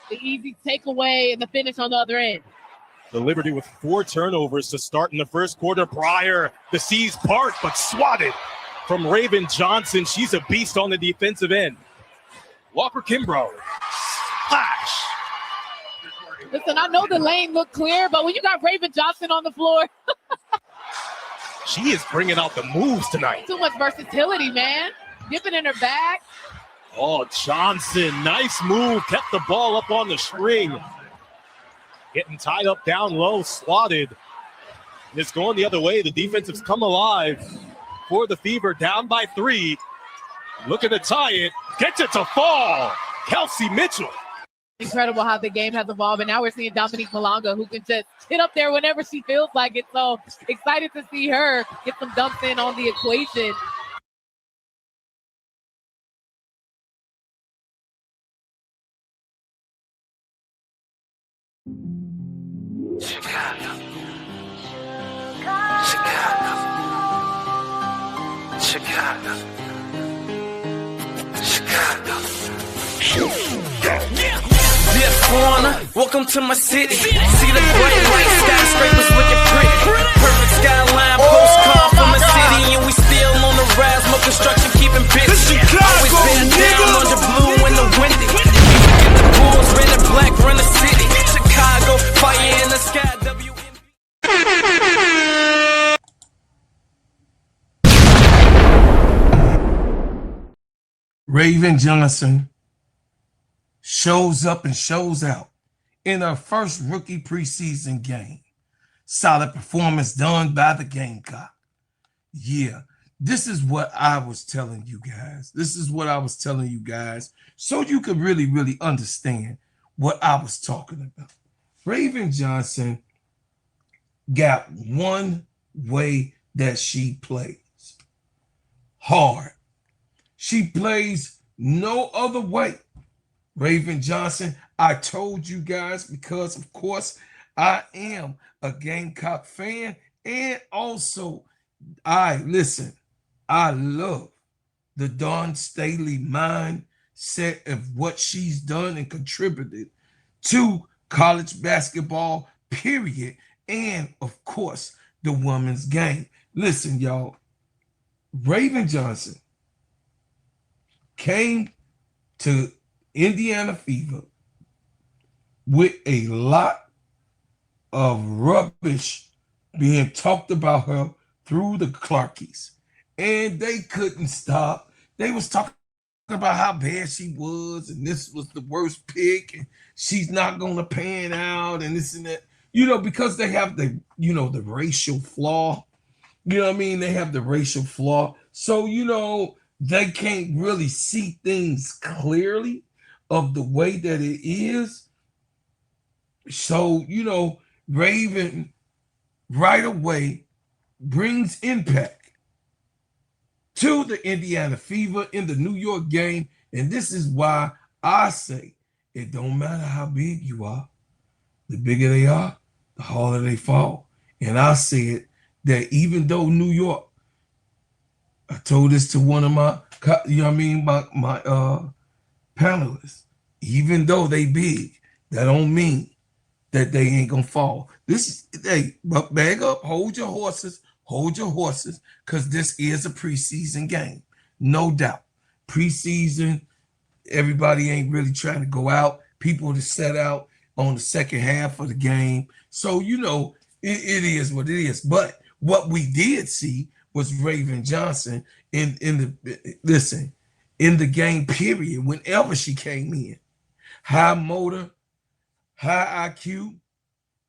The easy takeaway and the finish on the other end. The Liberty with 4 turnovers to start in the first quarter prior. The seas part, but swatted from Raven Johnson. She's a beast on the defensive end. Walker Kimbrough. Splash. Listen, I know the lane looked clear, but when you got Raven Johnson on the floor. She is bringing out the moves tonight. Too much versatility, man. Dipping in her back. Oh, Johnson, nice move. Kept the ball up on the string. Getting tied up down low, swatted. And it's going the other way. The defense has come alive for the Fever, down by 3. Looking to tie it. Gets it to fall. Kelsey Mitchell. Incredible how the game has evolved. And now we're seeing Dominique Malonga, who can just hit up there whenever she feels like it. So excited to see her get some dunks in on the equation. Chicago. Dear foreigner, welcome to my city. See the bright light skyscrapers looking pretty. Perfect skyline postcard from the city, and we still on the rise. More construction keeping busy. Always been down under blue and the windy. Get the Bulls, red and black, run the city. Chicago, fire in the sky. Raven Johnson shows up and shows out in her first rookie preseason game. Solid performance done by the Gamecock. Yeah, this is what I was telling you guys. So you could really understand what I was talking about. Raven Johnson got one way that she plays. Hard. She plays no other way. Raven Johnson, I told you guys, because of course I am a Gamecock fan, and also I love the Dawn Staley mindset of what she's done and contributed to college basketball, period, and of course the women's game. Listen, y'all, Raven Johnson came to Indiana Fever with a lot of rubbish being talked about her through the Clarkies, and they couldn't stop. They was talking about how bad she was, and this was the worst pick, and she's not gonna pan out, and this and that, because they have the the racial flaw. They have the racial flaw, so they can't really see things clearly of the way that it is. So, Raven right away brings impact to the Indiana Fever in the New York game. And this is why I say it don't matter how big you are. The bigger they are, the harder they fall. And I said that even though New York, I told this to one of my, my panelists, even though they big, that don't mean that they ain't gonna fall. But bag up, hold your horses, because this is a preseason game, no doubt. Preseason, everybody ain't really trying to go out. People to set out on the second half of the game. So, it is what it is. But what we did see was Raven Johnson in the game, period, whenever she came in. High motor, high IQ,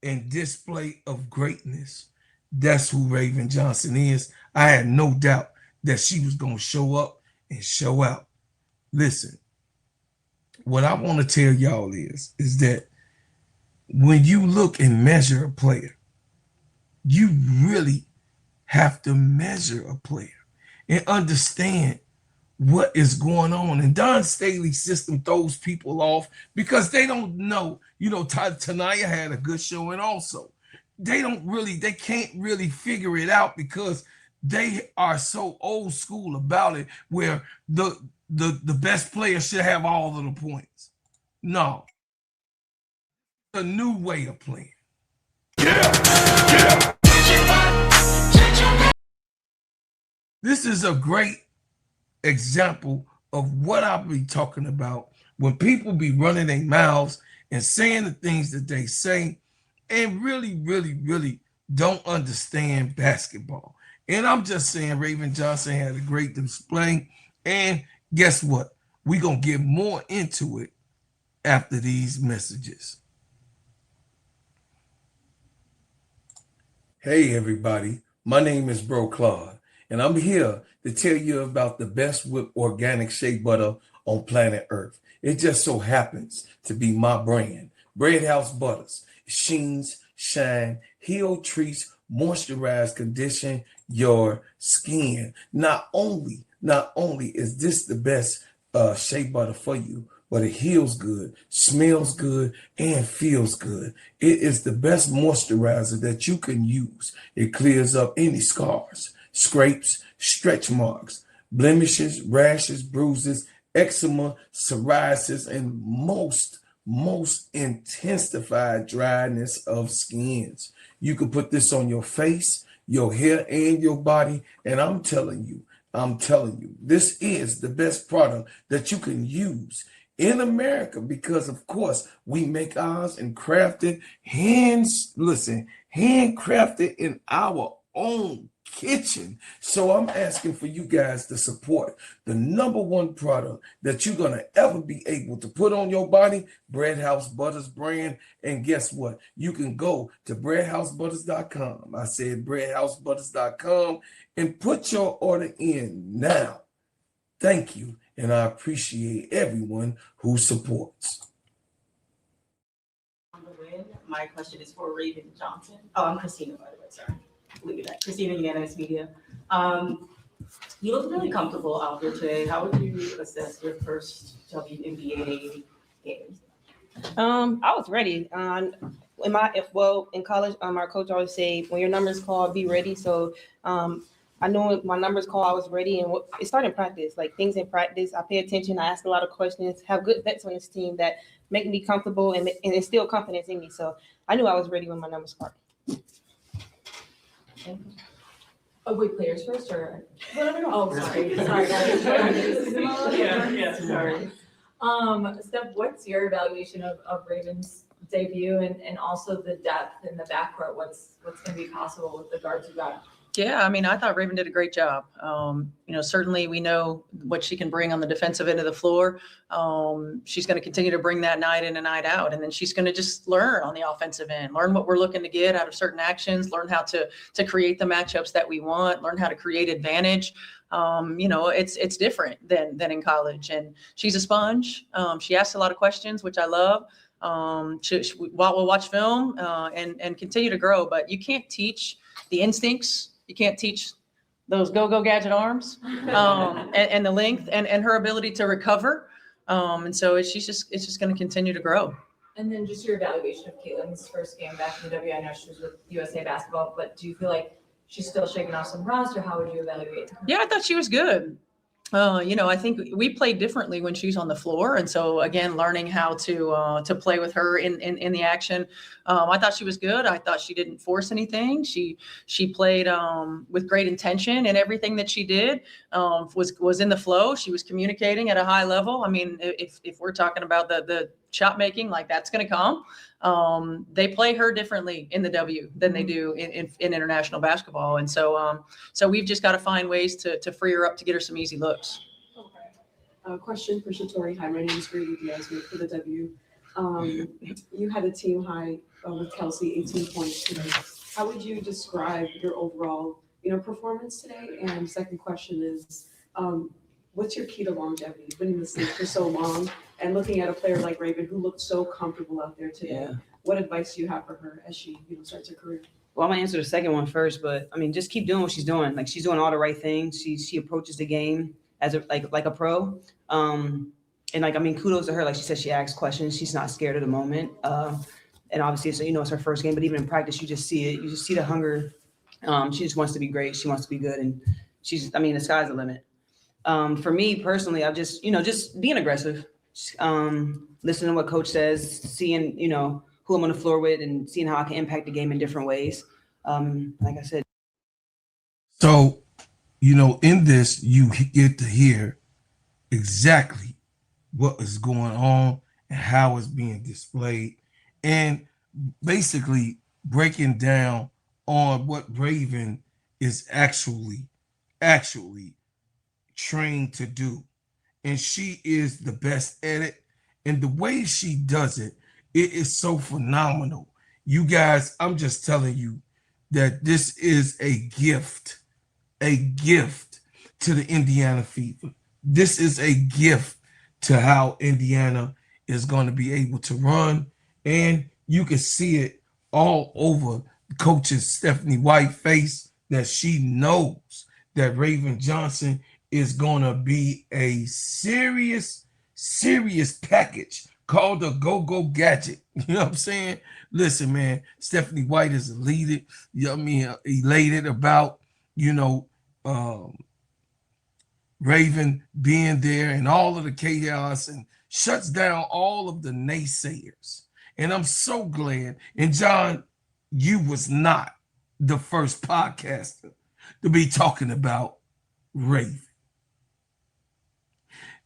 and display of greatness. That's who Raven Johnson is. I had no doubt that she was going to show up and show out. Listen, what I want to tell y'all is that when you look and measure a player, you really have to measure a player and understand what is going on. And Dawn Staley's system throws people off because they don't know. Tanaya had a good showing also. They can't really figure it out because they are so old school about it, where the best player should have all of the points. No, a new way of playing. This is a great example of what I'll be talking about when people be running their mouths and saying the things that they say and really don't understand basketball. And I'm just saying Raven Johnson had a great display. And guess what? We're going to get more into it after these messages. Hey, everybody. My name is Bro Claude, and I'm here to tell you about the best whipped organic shea butter on planet Earth. It just so happens to be my brand, Bread House Butters. Sheens, shine, heal, treats, moisturize, condition your skin. Not only is this the best shea butter for you, but it heals good, smells good, and feels good. It is the best moisturizer that you can use. It clears up any scars, scrapes, stretch marks, blemishes, rashes, bruises, eczema, psoriasis, and most intensified dryness of skins. You can put this on your face, your hair, and your body, and I'm telling you, this is the best product that you can use in America, because of course we make ours and crafted handcrafted in our own kitchen. So I'm asking for you guys to support the #1 product that you're gonna ever be able to put on your body, Bread House Butters brand. And guess what? You can go to breadhousebutters.com. I said breadhousebutters.com and put your order in now. Thank you, and I appreciate everyone who supports. My question is for Raven Johnson. Oh, I'm Christina, by the way, sorry. Leave it at Christina, Unanimous Media. You look really comfortable out there today. How would you assess your first WNBA game? I was ready. In college, our coach always say, when your number's called, be ready. So I know when my numbers call, I was ready, and it started in practice. Like things in practice, I pay attention. I ask a lot of questions. Have good vets on this team that make me comfortable and instill confidence in me. So I knew I was ready when my numbers called. Oh, wait, players first or? Oh, sorry. Sorry. Steph, what's your evaluation of Raven's debut and also the depth in the backcourt? What's going to be possible with the guards you got? Yeah, I mean, I thought Raven did a great job. Certainly we know what she can bring on the defensive end of the floor. She's going to continue to bring that night in and night out. And then she's going to just learn on the offensive end, learn what we're looking to get out of certain actions, learn how to create the matchups that we want, learn how to create advantage. It's different than in college. And she's a sponge. She asks a lot of questions, which I love. We'll watch film and continue to grow, but you can't teach the instincts. You can't teach those go gadget arms and the length and her ability to recover. And so it's just going to continue to grow. And then just your evaluation of Caitlin's first game back in the W. I know she was with USA Basketball, but do you feel like she's still shaking off some rust, or how would you evaluate her? Yeah, I thought she was good. I think we play differently when she's on the floor. And so again, learning how to play with her in the action. I thought she was good. I thought she didn't force anything. She played with great intention, and everything that she did was in the flow. She was communicating at a high level. I mean, if we're talking about the shot making, like that's going to come. They play her differently in the W than they do in international basketball. And so we've just got to find ways to free her up to get her some easy looks. Okay. Question for Shatori. Hi, my name is Grady Diaz for the W. You had a team high with Kelsey, 18 points today. How would you describe your overall, performance today? And second question is, what's your key to longevity? You've been in this league for so long, and looking at a player like Raven who looked so comfortable out there today, what advice do you have for her as she, starts her career? Well, I'm gonna answer the second one first, but I mean, just keep doing what she's doing. Like, she's doing all the right things. She approaches the game as like a pro. And kudos to her. Like she said, she asks questions. She's not scared of the moment. And obviously, so it's her first game, but even in practice, you just see it. You just see the hunger. She just wants to be great. She wants to be good, and the sky's the limit. For me personally, I've just being aggressive, listening to what coach says, seeing, who I'm on the floor with and seeing how I can impact the game in different ways. Like I said. So, in this, you get to hear exactly what is going on and how it's being displayed, and basically breaking down on what Raven is actually trained to do. And she is the best at it. And the way she does it, it is so phenomenal. You guys, I'm just telling you that this is a gift to the Indiana Fever. This is a gift to how Indiana is going to be able to run. And you can see it all over Coach's Stephanie White face, that she knows that Raven Johnson is going to be a serious package called a go-go gadget. You know what I'm saying? Listen, man, Stephanie White is elated. Elated about, Raven being there and all of the chaos, and shuts down all of the naysayers. And I'm so glad. And John, you was not the first podcaster to be talking about Raven.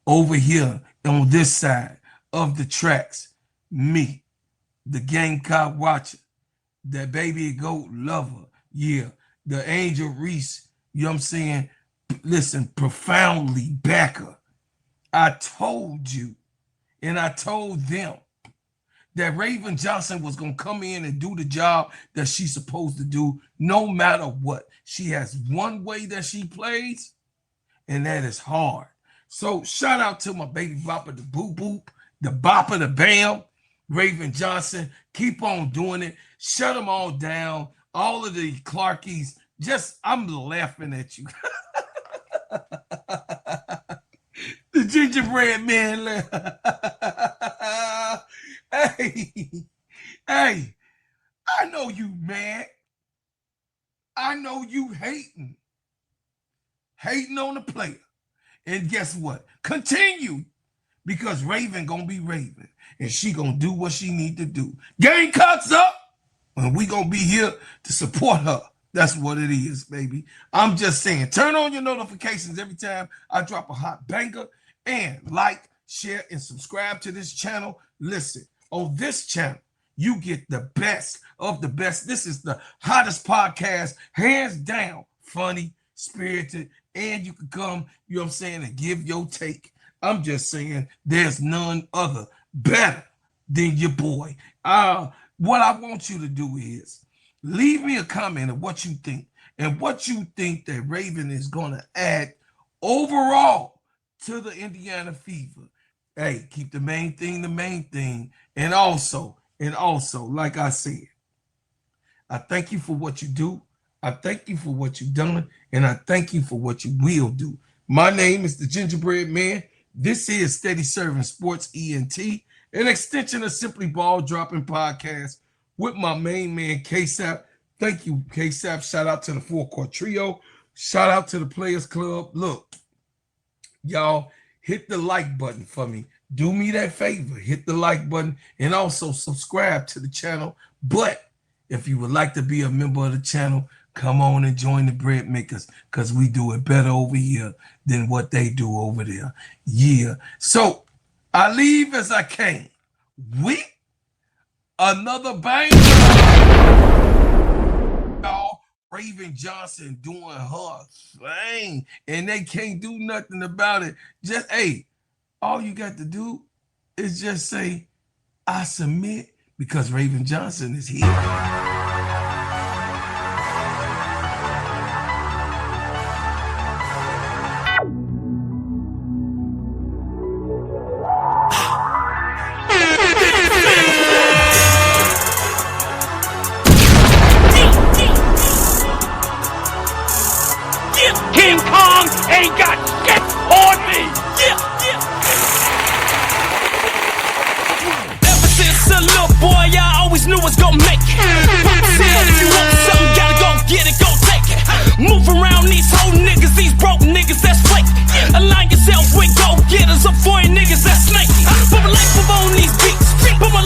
Over here on this side of the tracks, me, the Gamecock watcher, the baby goat lover, the Angel REESE, you know what I'm saying? Listen, profoundly backer. I told you, and I told them that Raven Johnson was going to come in and do the job that she's supposed to do no matter what. She has one way that she plays, and that is hard. So shout out to my baby bopper, the boo boop, the bopper, the bam, Raven Johnson. Keep on doing it. Shut them all down. All of the Clarkies. I'm laughing at you. The gingerbread man. Hey, I know you mad. I know you hating on the player. And guess what? Continue, because Raven gonna be Raven, and she gonna do what she need to do. Gamecocks up, and we gonna be here to support her. That's what it is, baby. I'm just saying, turn on your notifications every time I drop a hot banger, and like, share, and subscribe to this channel. Listen, on this channel, you get the best of the best. This is the hottest podcast, hands down, funny, spirited, and you can come, you know what I'm saying, and give your take. I'm just saying, there's none other better than your boy. What I want you to do is leave me a comment of what you think, and what you think that Raven is going to add overall to the Indiana Fever. Hey, keep the main thing the main thing. And also, like I said, I thank you for what you do. I thank you for what you've done, and I thank you for what you will do. My name is the Gingerbread Man. This is Steady Serving Sports ENT, an extension of Simply Ball Dropping Podcast with my main man, K-Sap. Thank you, K-Sap. Shout out to the Full Court Trio. Shout out to the Players Club. Look, y'all, hit the like button for me. Do me that favor. Hit the like button, and also subscribe to the channel. But if you would like to be a member of the channel, come on and join the bread makers, because we do it better over here than what they do over there. Yeah. So I leave as I came with another bang. Raven Johnson doing her thing, and they can't do nothing about it. Just, hey, all you got to do is just say, I submit, because Raven Johnson is here. King Kong ain't got shit on me. Ever since a little boy, I always knew I was gonna make it.